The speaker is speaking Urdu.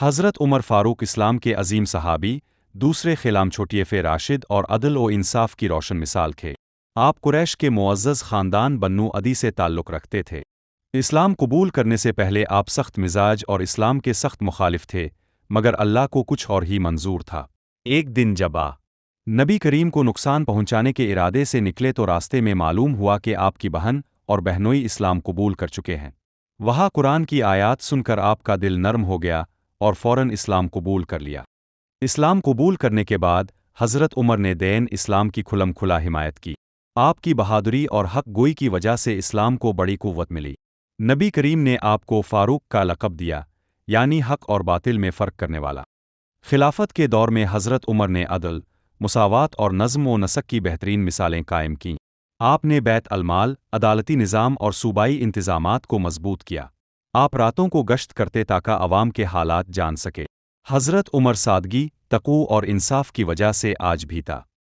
حضرت عمر فاروق اسلام کے عظیم صحابی، دوسرے خلام چھوٹیے راشد اور عدل و انصاف کی روشن مثال تھے۔ آپ قریش کے معزز خاندان بنو عدی سے تعلق رکھتے تھے۔ اسلام قبول کرنے سے پہلے آپ سخت مزاج اور اسلام کے سخت مخالف تھے، مگر اللہ کو کچھ اور ہی منظور تھا۔ ایک دن جب نبی کریم کو نقصان پہنچانے کے ارادے سے نکلے تو راستے میں معلوم ہوا کہ آپ کی بہن اور بہنوئی اسلام قبول کر چکے ہیں۔ وہاں قرآن کی آیات سن کر آپ کا دل نرم ہو گیا اور فوراً اسلام قبول کر لیا۔ اسلام قبول کرنے کے بعد حضرت عمر نے دین اسلام کی کھلم کھلا حمایت کی۔ آپ کی بہادری اور حق گوئی کی وجہ سے اسلام کو بڑی قوت ملی۔ نبی کریم نے آپ کو فاروق کا لقب دیا، یعنی حق اور باطل میں فرق کرنے والا۔ خلافت کے دور میں حضرت عمر نے عدل، مساوات اور نظم و نسق کی بہترین مثالیں قائم کیں۔ آپ نے بیت المال، عدالتی نظام اور صوبائی انتظامات کو مضبوط کیا۔ آپ راتوں کو گشت کرتے تاکہ عوام کے حالات جان سکے۔ حضرت عمر سادگی، تقوی اور انصاف کی وجہ سے آج بھی تھا۔